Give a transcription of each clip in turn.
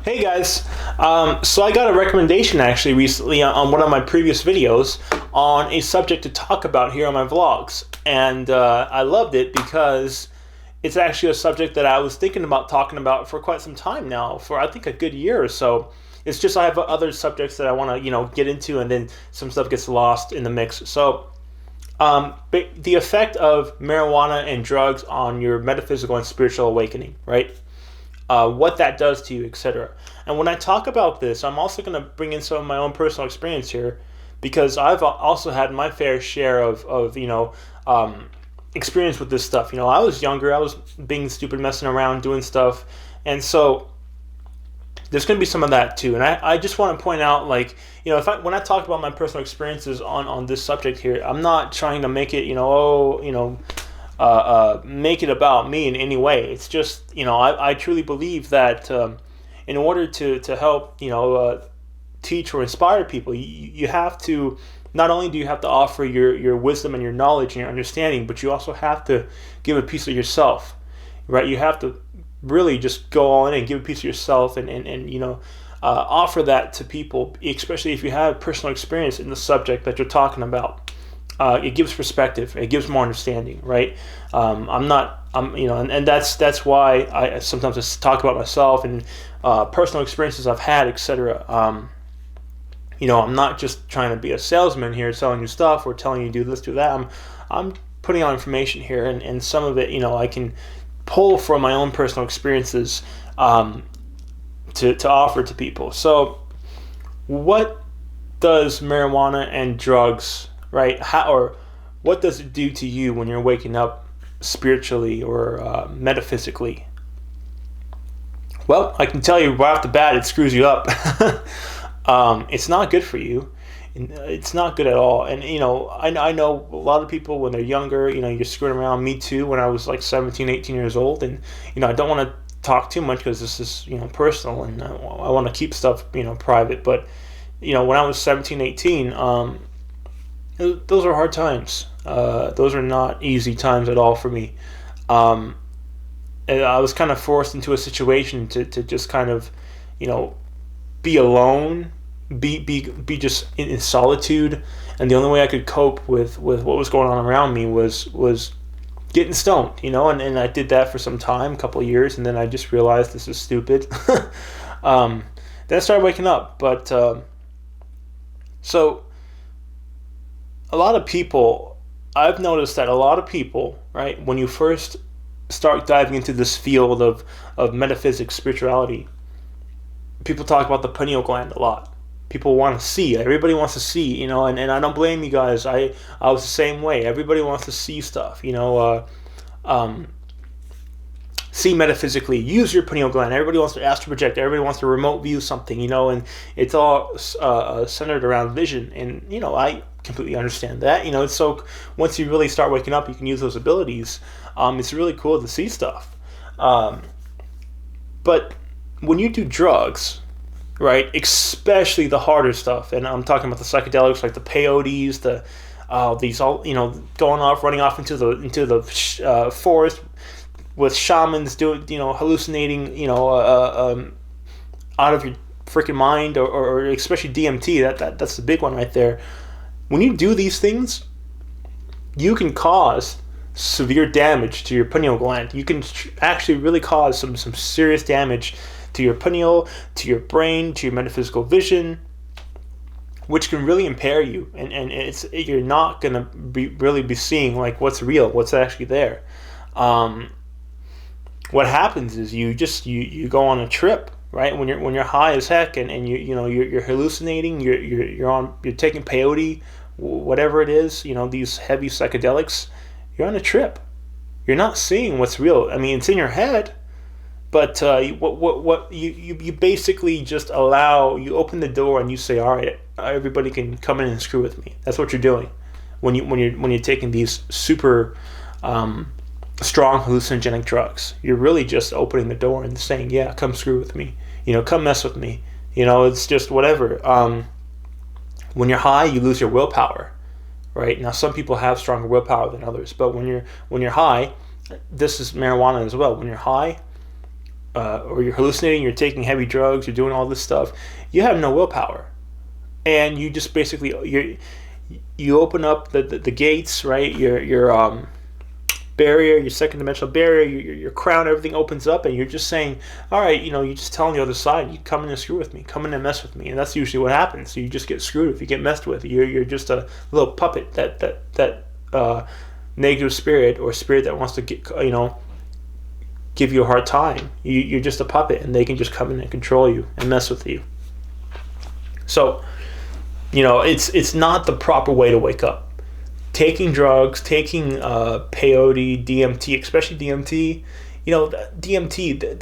Hey guys, so I got a recommendation actually recently on one of my previous videos on a subject to talk about here on my vlogs, and I loved it because it's actually a subject that I was thinking about talking about for quite some time now, for I think a good year or so. It's just I have other subjects that I want to get into, and then some stuff gets lost in the mix. So the effect of marijuana and drugs on your metaphysical and spiritual awakening, right? What that does to you, etc. And when I talk about this, I'm also going to bring in some of my own personal experience here, because I've also had my fair share of experience with this stuff. I was younger, I was being stupid, messing around, doing stuff, and so there's going to be some of that too. And I just want to point out, when I talk about my personal experiences on this subject here, I'm not trying to make it, make it about me in any way. It's just, I truly believe that in order to help, teach or inspire people, you have to, not only do you have to offer your wisdom and your knowledge and your understanding, but you also have to give a piece of yourself, right? You have to really just go all in and give a piece of yourself and offer that to people, especially if you have personal experience in the subject that you're talking about. It gives perspective. It gives more understanding, right? And that's why I sometimes just talk about myself and personal experiences I've had, etc. I'm not just trying to be a salesman here, selling you stuff or telling you do this, do that. I'm putting out information here, and some of it, I can pull from my own personal experiences to offer to people. So, what does marijuana and drugs, right? Or what does it do to you when you're waking up spiritually or metaphysically? Well, I can tell you right off the bat, it screws you up. It's not good for you. It's not good at all. And I know a lot of people when they're younger, you're screwing around. Me too, when I was like 17, 18 years old. And I don't want to talk too much because this is personal, and I want to keep stuff private. But when I was 17, 18, those are hard times. Those are not easy times at all for me. And I was kind of forced into a situation to just kind of, be alone, be just in solitude. And the only way I could cope with what was going on around me was getting stoned, and I did that for some time, a couple of years, and then I just realized this is stupid. Then I started waking up. But so a lot of people, I've noticed that a lot of people, right, when you first start diving into this field of metaphysics, spirituality, people talk about the pineal gland a lot. People want to see. Everybody wants to see, and I don't blame you guys. I was the same way. Everybody wants to see stuff, see metaphysically. Use your pineal gland. Everybody wants to astral project. Everybody wants to remote view something, and it's all centered around vision. And I completely understand that. So once you really start waking up, you can use those abilities. It's really cool to see stuff. But when you do drugs, right, especially the harder stuff, and I'm talking about the psychedelics like the peyotes, these all running off into the forest with shamans doing hallucinating out of your freaking mind, or especially DMT. That's the big one right there. When you do these things, you can cause severe damage to your pineal gland. You can actually really cause some serious damage to your pineal, to your brain, to your metaphysical vision, which can really impair you, and you're not gonna really be seeing like what's real, what's actually there. What happens is you go on a trip, right? When you're high as heck, and you're hallucinating, you're taking peyote, whatever it is, these heavy psychedelics, you're on a trip. You're not seeing what's real. I mean, it's in your head. But what you basically just you open the door and you say, all right, everybody can come in and screw with me. That's what you're doing when you're taking these super strong hallucinogenic drugs. You're really just opening the door and saying, yeah, come screw with me. Come mess with me. It's just whatever. When you're high, you lose your willpower, right? Now, some people have stronger willpower than others, but when you're high, this is marijuana as well. When you're high, or you're hallucinating, you're taking heavy drugs, you're doing all this stuff, you have no willpower, and you just basically you open up the gates, right? Your barrier, your second dimensional barrier, your crown, everything opens up, and you're just saying, all right, you're just telling the other side, you come in and screw with me, come in and mess with me, and that's usually what happens. You just get screwed with, you get messed with. You're just a little puppet that negative spirit or spirit that wants to give you a hard time. You're just a puppet, and they can just come in and control you and mess with you. So, it's not the proper way to wake up. Taking drugs, taking peyote, DMT, especially DMT, DMT,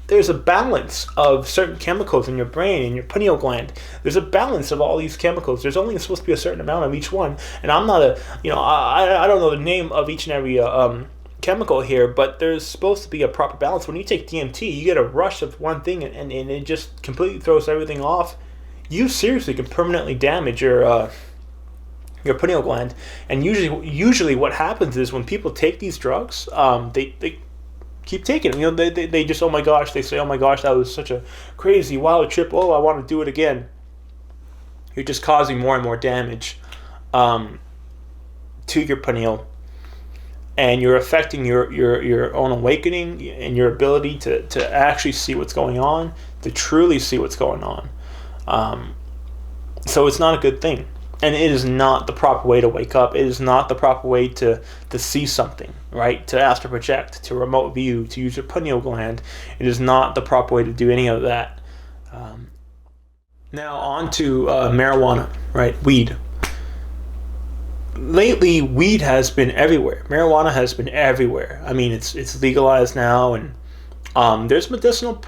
there's a balance of certain chemicals in your brain, in your pineal gland. There's a balance of all these chemicals. There's only supposed to be a certain amount of each one. And I'm not I don't know the name of each and every chemical here, but there's supposed to be a proper balance. When you take DMT, you get a rush of one thing, and it just completely throws everything off. You seriously can permanently damage your pineal gland. And usually what happens is when people take these drugs, they keep taking them. They just, oh my gosh, they say, oh my gosh, that was such a crazy wild trip, oh, I want to do it again. You're just causing more and more damage to your pineal, and you're affecting your own awakening and your ability to actually see what's going on, to truly see what's going on. So it's not a good thing. And it is not the proper way to wake up. It is not the proper way to see something, right? To astral project, to remote view, to use your pineal gland. It is not the proper way to do any of that. Now on to marijuana, right? Weed. Lately, weed has been everywhere. Marijuana has been everywhere. I mean, it's legalized now, and there's medicinal,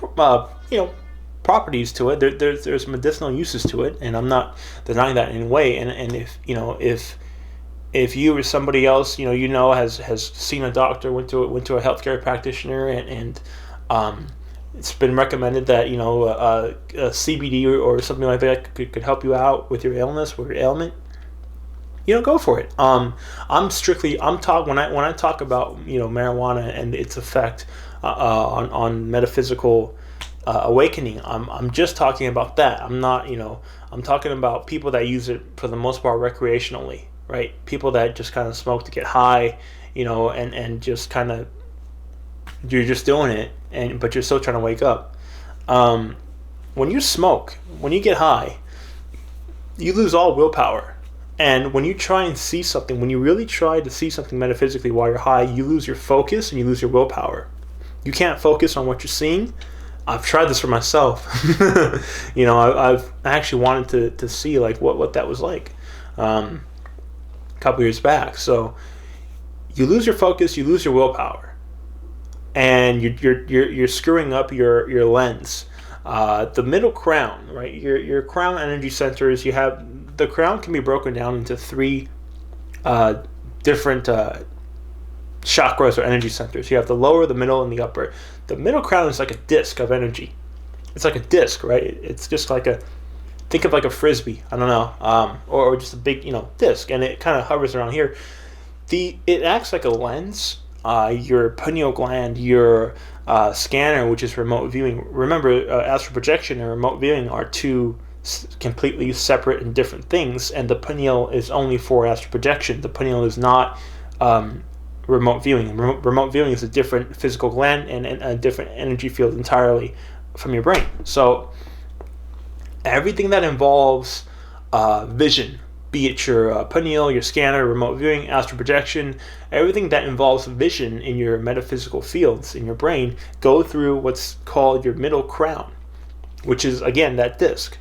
properties to it. There's medicinal uses to it, and I'm not denying that in any way. And if you or somebody else has seen a doctor, went to a healthcare practitioner, and it's been recommended that a CBD or something like that could help you out with your illness or your ailment, go for it. When I talk about marijuana and its effect on metaphysical awakening, I'm just talking about that. I'm not, I'm talking about people that use it for the most part recreationally, right? People that just kind of smoke to get high, and just kind of, you're just doing it, but you're still trying to wake up. When you smoke, when you get high, you lose all willpower. And when you try and see something, when you really try to see something metaphysically while you're high, you lose your focus and you lose your willpower. You can't focus on what you're seeing. I've tried this for myself. I've actually wanted to see like what that was like a couple years back. So you lose your focus, you lose your willpower, and you're screwing up your lens. The middle crown, right? Your crown energy centers. You have the crown can be broken down into three different chakras or energy centers. You have the lower, the middle, and the upper. The middle crown is like a disc of energy. It's like a disc, right? It's just like think of like a frisbee. I don't know, or just a big disc, and it kind of hovers around here. It acts like a lens. Your pineal gland, your scanner, which is remote viewing. Remember, astral projection and remote viewing are two completely separate and different things, and the pineal is only for astral projection. The pineal is not remote viewing. Remote viewing is a different physical gland and a different energy field entirely from your brain. So everything that involves vision, be it your pineal, your scanner, remote viewing, astral projection, everything that involves vision in your metaphysical fields in your brain go through what's called your middle crown, which is, again, that disc.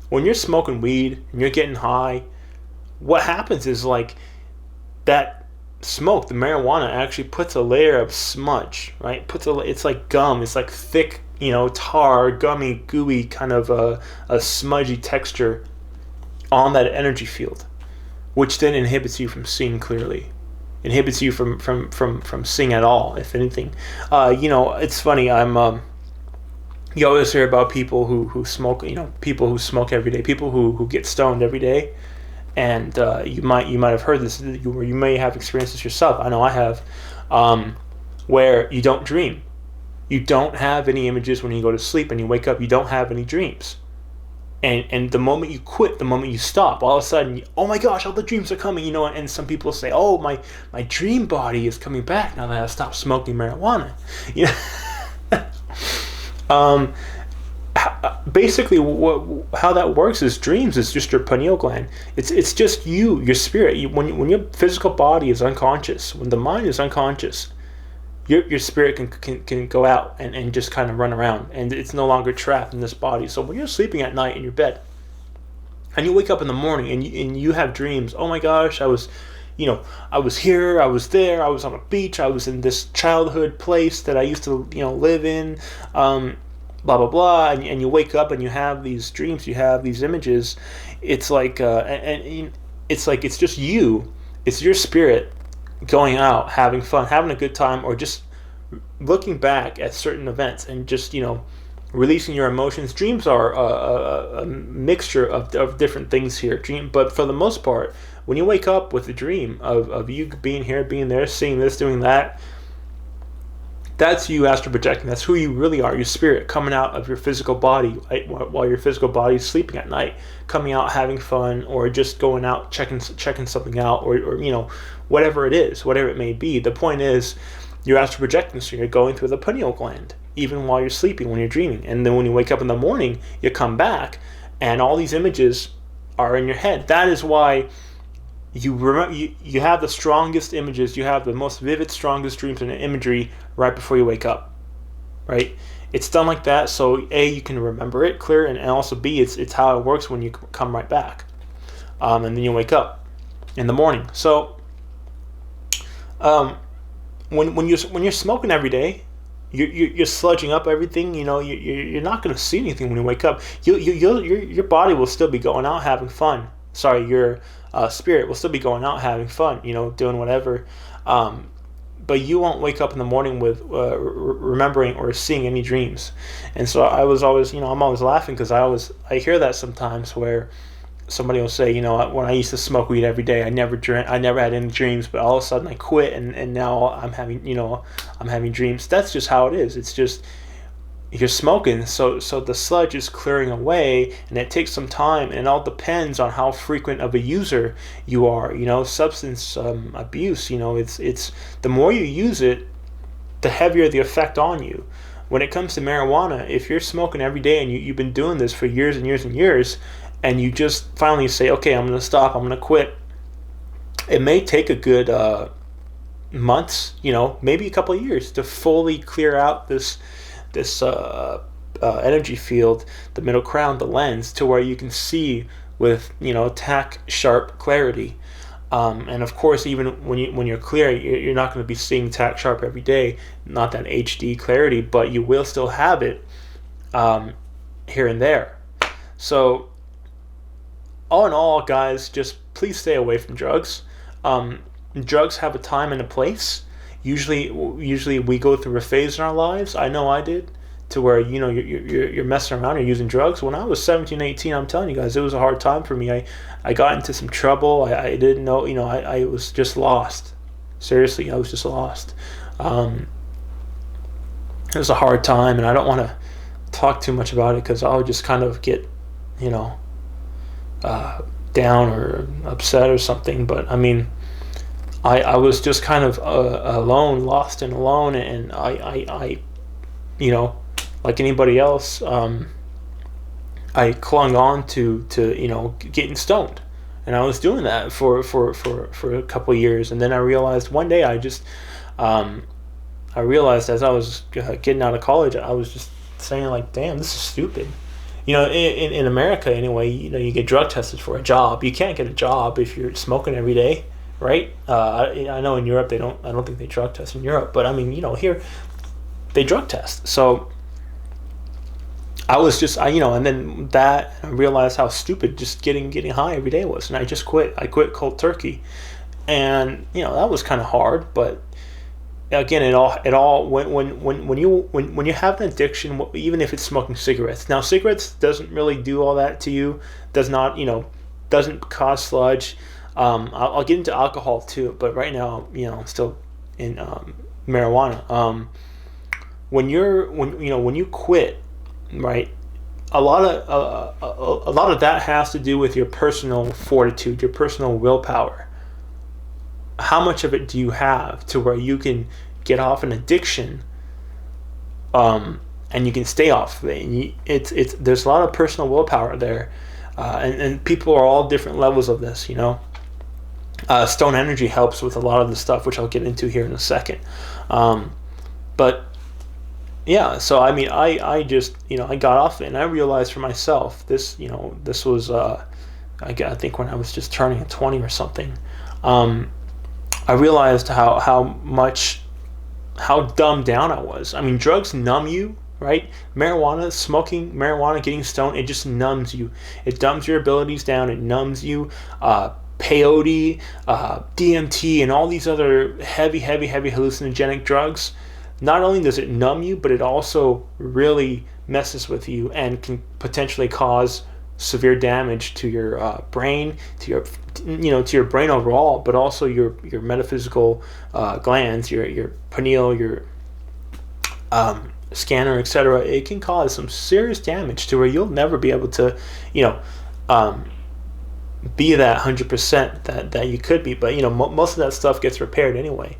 When you're smoking weed and you're getting high, what happens is like that smoke, the marijuana actually puts a layer of smudge, right? It's like gum. It's like thick, tar, gummy, gooey kind of a smudgy texture on that energy field, which then inhibits you from seeing clearly, inhibits you from seeing at all, if anything. It's funny. You always hear about people who smoke. People who smoke every day. People who get stoned every day. And you might have heard this, or you may have experienced this yourself. I know I have, where you don't dream. You don't have any images when you go to sleep, and you wake up, you don't have any dreams. And the moment you quit, the moment you stop, all of a sudden, oh my gosh, all the dreams are coming, you know. And some people say, oh, my dream body is coming back now that I stopped smoking marijuana. You know? Basically, how that works is dreams is just your pineal gland. It's just your spirit. When your physical body is unconscious, when the mind is unconscious, your spirit can go out and just kind of run around, and it's no longer trapped in this body. So when you're sleeping at night in your bed, and you wake up in the morning and you have dreams, oh my gosh, I was here, I was there, I was on a beach, I was in this childhood place that I used to live in, blah blah blah, and you wake up and you have these dreams, you have these images. It's like it's just you, it's your spirit going out, having fun, having a good time, or just looking back at certain events and just releasing your emotions. Dreams are a mixture of different things here. But for the most part, when you wake up with a dream of you being here, being there, seeing this, doing that, that's you astral projecting. That's who you really are, your spirit coming out of your physical body, right? While your physical body is sleeping at night, coming out, having fun, or just going out, checking something out, or whatever it is, whatever it may be. The point is, you're astral projecting, so you're going through the pineal gland, even while you're sleeping, when you're dreaming. And then when you wake up in the morning, you come back, and all these images are in your head. That is why you remember, you have the strongest images, you have the most vivid, strongest dreams and imagery right before you wake up, right? It's done like that, so A, you can remember it clear, and also B, it's how it works when you come right back, and then you wake up in the morning. So when you're smoking every day, you're sludging up everything. You're not going to see anything when you wake up. Your body will still be going out having fun. Sorry, your spirit will still be going out having fun. Doing whatever. But you won't wake up in the morning with remembering or seeing any dreams. And so I was always, I'm always laughing because I hear that sometimes where somebody will say, when I used to smoke weed every day, I never had any dreams, but all of a sudden I quit, and now I'm having dreams. That's just how it is. It's just you're smoking, so the sludge is clearing away, and it takes some time, and it all depends on how frequent of a user you are. Substance abuse. It's the more you use it, the heavier the effect on you. When it comes to marijuana, if you're smoking every day and you've been doing this for years and years and years, and you just finally say, okay, I'm going to stop, I'm going to quit, it may take a good months, maybe a couple of years to fully clear out this energy field, the middle crown, the lens, to where you can see with tack sharp clarity. And of course, even when you're clear, you're not going to be seeing tack sharp every day, not that HD clarity, but you will still have it here and there. So all in all, guys, just please stay away from drugs. Drugs have a time and a place. Usually we go through a phase in our lives. I know I did, to where you're messing around, you're using drugs. When I was 17, 18, I'm telling you guys, it was a hard time for me. I got into some trouble. I didn't know, I was just lost. Seriously, I was just lost. It was a hard time, and I don't want to talk too much about it because I'll just kind of get down or upset or something. But I mean, I was just kind of alone, lost and alone, and I like anybody else, I clung on to getting stoned, and I was doing that for a couple of years, and then I realized one day I realized as I was getting out of college, I was just saying, like, damn, this is stupid. In America anyway, you get drug tested for a job. You can't get a job if you're smoking every day, right? I know in Europe I don't think they drug test in Europe, but I mean, here they drug test. So I was just, and then that, I realized how stupid just getting high every day was, and I just quit. I quit cold turkey, and that was kind of hard, but again, it all when you have an addiction, even if it's smoking cigarettes. Now, cigarettes doesn't really do all that to you. Doesn't cause sludge. I'll get into alcohol too, but right now, I'm still in marijuana. when you quit, right? A lot of that has to do with your personal fortitude, your personal willpower. How much of it do you have to where you can get off an addiction, and you can stay off of it? And it's there's a lot of personal willpower there, and people are all different levels of this. Stone energy helps with a lot of the stuff, which I'll get into here in a second. But yeah, so I mean, I just I got off it, and I realized for myself this this was I think when I was just turning 20 or something. I realized how dumbed down I was. I mean, drugs numb you, right? Smoking marijuana, getting stoned, it just numbs you. It dumbs your abilities down. It numbs you. Peyote, DMT, and all these other heavy hallucinogenic drugs. Not only does it numb you, but it also really messes with you and can potentially cause severe damage to your brain, to your brain overall, but also your metaphysical glands, your pineal, your scanner, etc. It can cause some serious damage to where you'll never be able to, be that 100% that you could be. But most of that stuff gets repaired anyway.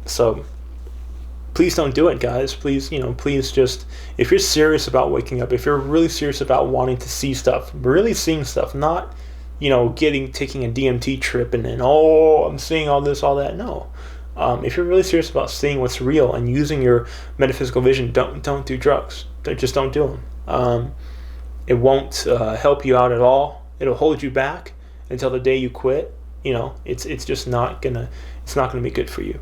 So please don't do it, guys. Please, please just, if you're serious about waking up, if you're really serious about wanting to see stuff, really seeing stuff, not, taking a DMT trip and then, I'm seeing all this, all that. No. If you're really serious about seeing what's real and using your metaphysical vision, don't do drugs. Just don't do them. It won't help you out at all. It'll hold you back until the day you quit. It's just not gonna be good for you.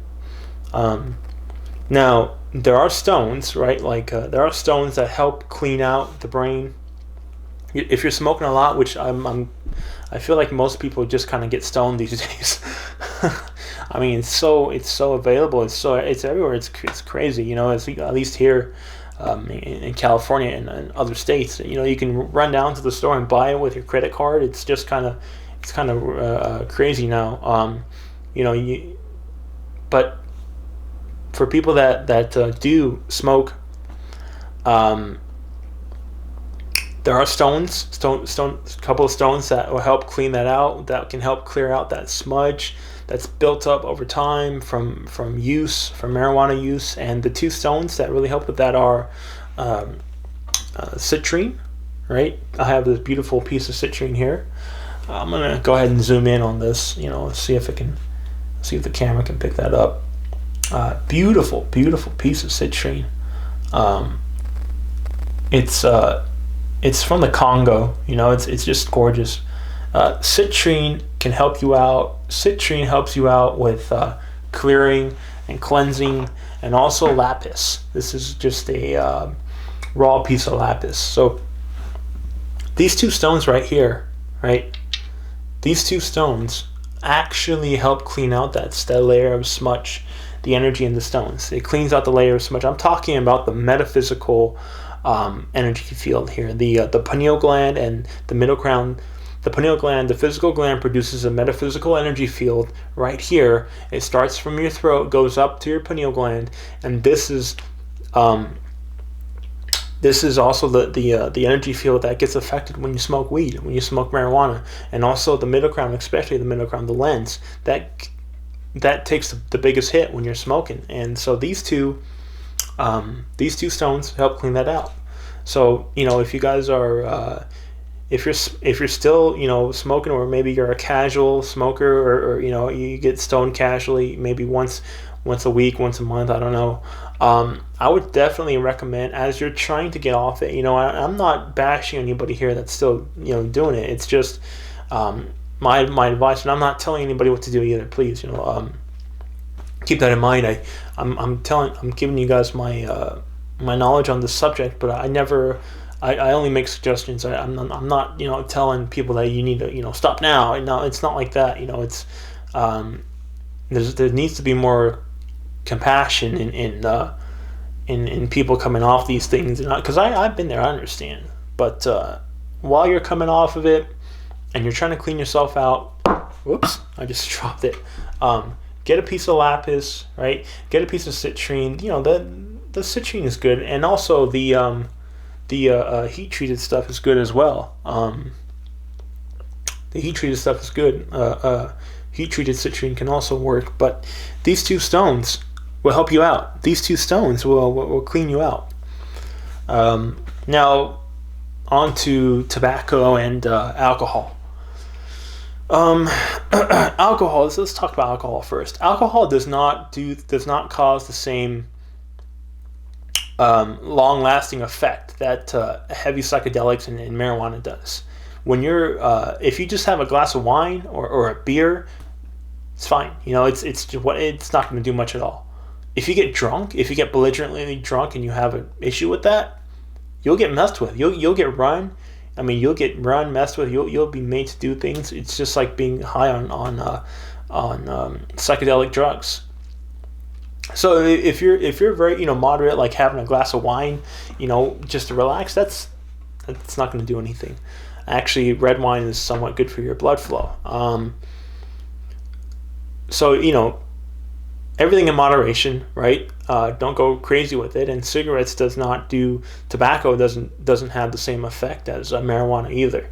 Now, there are stones, right? Like there are stones that help clean out the brain. If you're smoking a lot, which I feel like most people just kind of get stoned these days. I mean, it's so available. It's everywhere. It's crazy. It's, at least here in California and other states. You can run down to the store and buy it with your credit card. It's just kind of crazy now. But for people that do smoke, there are a couple of stones that will help clean that out, that can help clear out that smudge that's built up over time from marijuana use. And the two stones that really help with that are citrine, right? I have this beautiful piece of citrine here. I'm gonna go ahead and zoom in on this, see if the camera can pick that up. Beautiful piece of citrine. It's from the Congo. It's just gorgeous. Citrine can help you out. Citrine helps you out with clearing and cleansing, and also lapis. This is just a raw piece of lapis. So these two stones right here, right? These two stones actually help clean out that layer of smudge, the energy in the stones. It cleans out the layer of smudge. I'm talking about the metaphysical energy field here. The pineal gland and the middle crown. The pineal gland, the physical gland, produces a metaphysical energy field right here. It starts from your throat, goes up to your pineal gland, and this is also the energy field that gets affected when you smoke weed, when you smoke marijuana, and also the middle crown, especially the middle crown, the lens, that takes the biggest hit when you're smoking. And so these two stones help clean that out. So if you guys are if you're still smoking, or maybe you're a casual smoker, or you get stoned casually, maybe once a week, once a month, I don't know, I would definitely recommend, as you're trying to get off it, I'm not bashing anybody here that's still doing it. It's just my advice, and I'm not telling anybody what to do either. Please, keep that in mind. I'm giving you guys my knowledge on this subject, but I only make suggestions. I'm not telling people that you need to stop now. No, it's not like that. It's there needs to be more compassion in people coming off these things, because I've been there. I understand, but while you're coming off of it and you're trying to clean yourself out, whoops, I just dropped it. Get a piece of lapis, right? Get a piece of citrine. the citrine is good, and also the heat treated stuff is good as well. The heat treated stuff is good. Heat treated citrine can also work, but these two stones will help you out. These two stones will clean you out. Now, on to tobacco and alcohol. Alcohol. Let's talk about alcohol first. Alcohol does not cause the same long-lasting effect that heavy psychedelics and marijuana does. When you're, if you just have a glass of wine or a beer, it's fine. It's not going to do much at all. If you get drunk, if you get belligerently drunk and you have an issue with that, you'll get messed with. You'll get run. I mean, you'll get run, messed with. You'll be made to do things. It's just like being high on psychedelic drugs. So if you're very moderate, like having a glass of wine, just to relax, that's not going to do anything. Actually, red wine is somewhat good for your blood flow. So everything in moderation, right? Don't go crazy with it. And cigarettes tobacco doesn't have the same effect as marijuana either.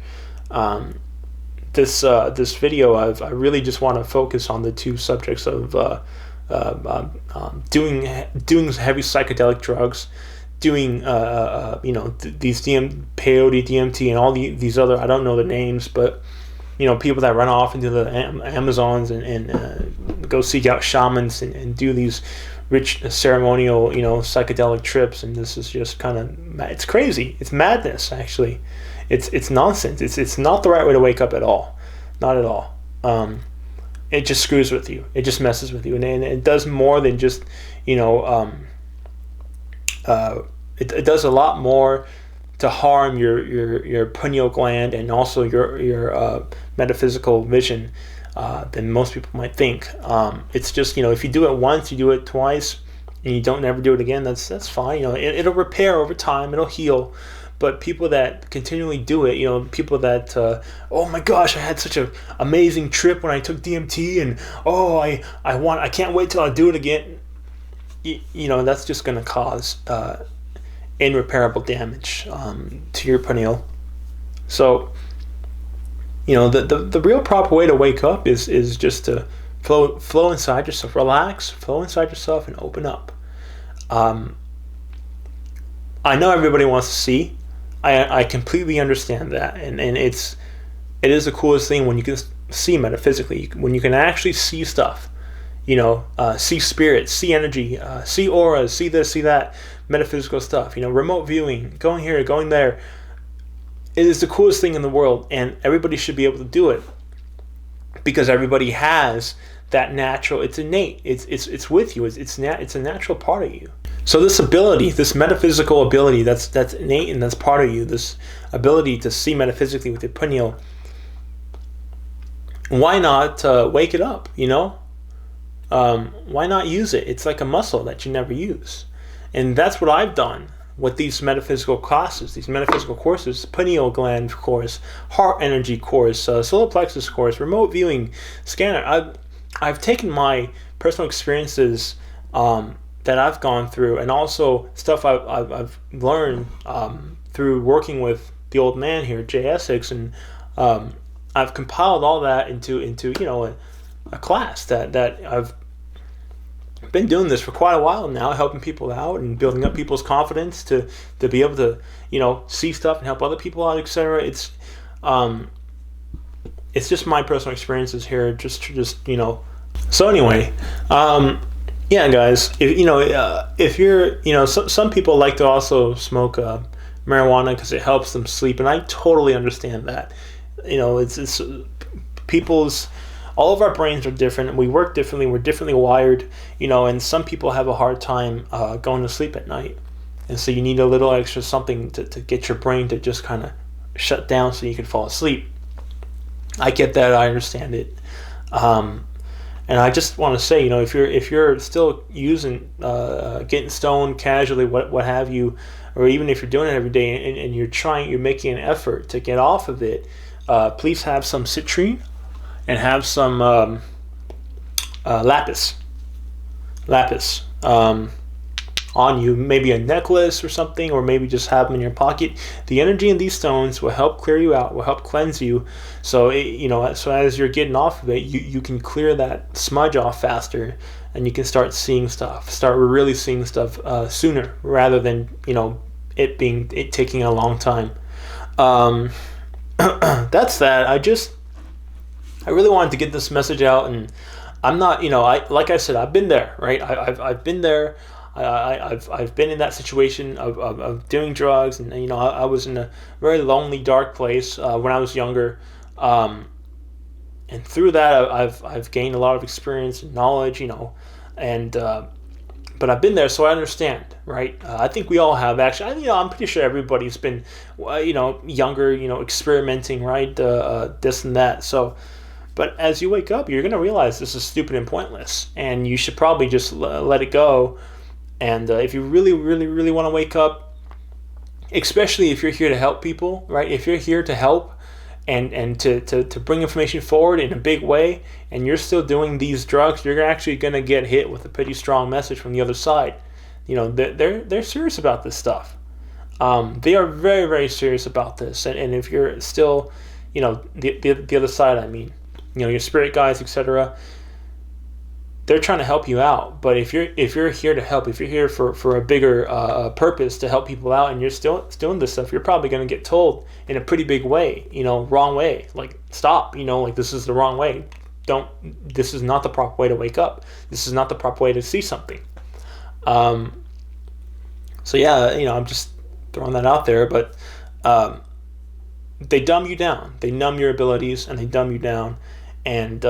This video, I really just want to focus on the two subjects of doing heavy psychedelic drugs, doing these peyote, DMT, and all these other, I don't know the names, but people that run off into the Amazons and go seek out shamans and do these rich ceremonial psychedelic trips. And this is just it's crazy. It's madness, actually. It's nonsense. It's not the right way to wake up at all. Not at all. It just screws with you. It just messes with you, and it does more than just it does a lot more to harm your pineal gland and also your metaphysical vision than most people might think. It's just if you do it once, you do it twice, and you don't never do it again, that's fine. It'll repair over time, it'll heal. But people that continually do it, people that oh my gosh, I had such an amazing trip when I took DMT, and I can't wait till I do it again. That's just going to cause irreparable damage to your pineal. So the real proper way to wake up is just to flow inside yourself, relax, flow inside yourself, and open up. I know everybody wants to see. I completely understand that, and it is the coolest thing when you can see metaphysically, when you can actually see stuff, see spirits, see energy, see auras, see this, see that, metaphysical stuff, remote viewing, going here, going there. It is the coolest thing in the world, and everybody should be able to do it because everybody has that natural. It's innate. It's with you. It's a natural part of you. So this ability, this metaphysical ability, that's innate and that's part of you. This ability to see metaphysically with your pineal. Why not wake it up? Why not use it? It's like a muscle that you never use, and that's what I've done with these metaphysical classes, these metaphysical courses: pineal gland course, heart energy course, solar plexus course, remote viewing, scanner. I've taken my personal experiences that I've gone through, and also stuff I've learned through working with the old man here, Jay Essex, and I've compiled all that into a class that I've been doing this for quite a while now, helping people out and building up people's confidence to be able to see stuff and help other people out, etc. It's just my personal experiences here, just So anyway, yeah, guys, if you're some people like to also smoke marijuana because it helps them sleep, and I totally understand that. It's people's. All of our brains are different. We work differently. We're differently wired, and some people have a hard time going to sleep at night. And so you need a little extra something to get your brain to just kind of shut down so you can fall asleep. I get that. I understand it. And I just want to say, if you're still using, getting stoned casually, what have you, or even if you're doing it every day and you're making an effort to get off of it, please have some citrine and have some lapis. on you, maybe a necklace or something, or maybe just have them in your pocket. The energy in these stones will help clear you out, will help cleanse you. So so as you're getting off of it, you can clear that smudge off faster, and you can start really seeing stuff sooner, rather than it taking a long time. That's that. I really wanted to get this message out, and I'm not, like I said, I've been there, right? I've been there. I've been in that situation of doing drugs, and I was in a very lonely, dark place when I was younger, and through that I've gained a lot of experience and knowledge, and but I've been there, so I understand, right? I think we all have, actually. I'm pretty sure everybody's been, younger, experimenting, right? This and that. So, but as you wake up, you're gonna realize this is stupid and pointless, and you should probably just let it go. And if you really, really, really want to wake up, especially if you're here to help people, right? If you're here to help and to bring information forward in a big way, and you're still doing these drugs, you're actually going to get hit with a pretty strong message from the other side. They're serious about this stuff. They are very, very serious about this. And if you're still, the other side, I mean, your spirit guides, etc., they're trying to help you out. But if you're here to help, if you're here for a bigger purpose to help people out, and you're still doing this stuff, you're probably going to get told in a pretty big way, wrong way, like stop, like this is the wrong way. This is not the proper way to wake up. This is not the proper way to see something. So yeah, I'm just throwing that out there, but they dumb you down. They numb your abilities, and they dumb you down. And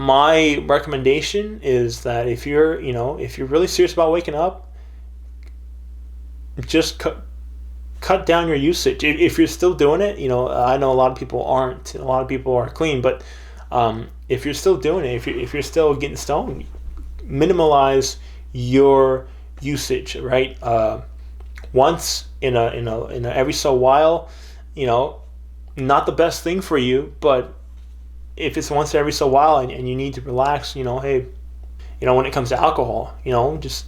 my recommendation is that if you're really serious about waking up, just cut down your usage. If you're still doing it, I know a lot of people aren't. A lot of people are clean, but if you're still doing it, if you're still getting stoned, minimalize your usage, right? Once in a every so while, not the best thing for you, but if it's once every so while and you need to relax, hey, when it comes to alcohol, just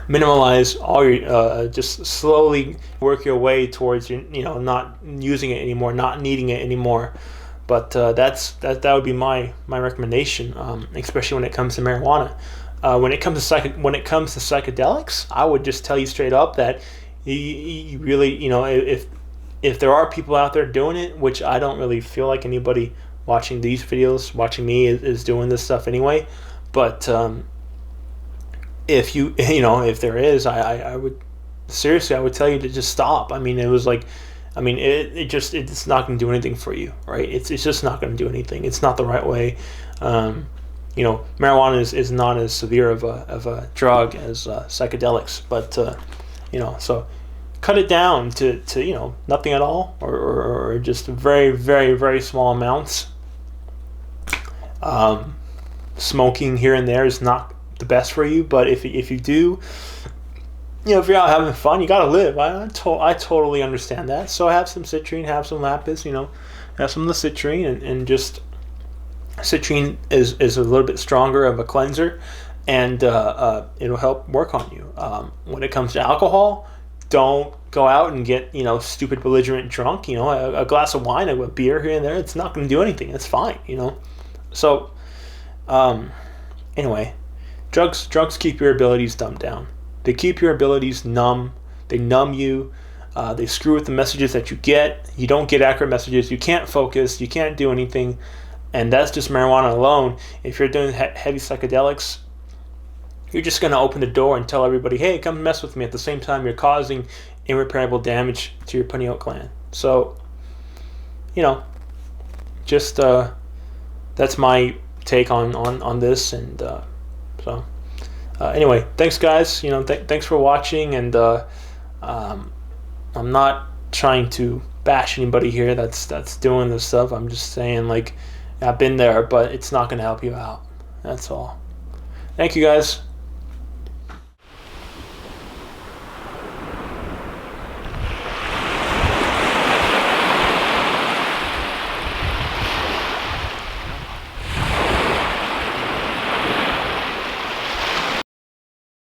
minimalize all your, just slowly work your way towards not using it anymore, not needing it anymore. But that would be my recommendation, especially when it comes to marijuana. When it comes to psychedelics, I would just tell you straight up that you really, if there are people out there doing it, which I don't really feel like anybody watching these videos, watching me, is doing this stuff anyway. But if if there is, I would tell you to just stop. It's not going to do anything for you, right? It's just not going to do anything. It's not the right way. Marijuana is not as severe of a drug as psychedelics, but so cut it down to nothing at all, or just very, very, very small amounts. Smoking here and there is not the best for you, but if you do, if you're out having fun, you gotta live. I totally understand that. So have some citrine, have some lapis, have some of the citrine, and just citrine is a little bit stronger of a cleanser, and it'll help work on you. When it comes to alcohol, don't go out and get stupid belligerent drunk. A glass of wine, a beer here and there, it's not going to do anything. It's fine. So anyway, drugs keep your abilities dumbed down. They keep your abilities numb. They numb you. They screw with the messages that you get. You don't get accurate messages. You can't focus. You can't do anything. And that's just marijuana alone. If you're doing heavy psychedelics, you're just going to open the door and tell everybody, hey, come mess with me. At the same time, you're causing irreparable damage to your pineal gland. So, just that's my take on this. And anyway, thanks, guys. Thanks for watching. And I'm not trying to bash anybody here that's doing this stuff. I'm just saying, I've been there, but it's not going to help you out. That's all. Thank you, guys.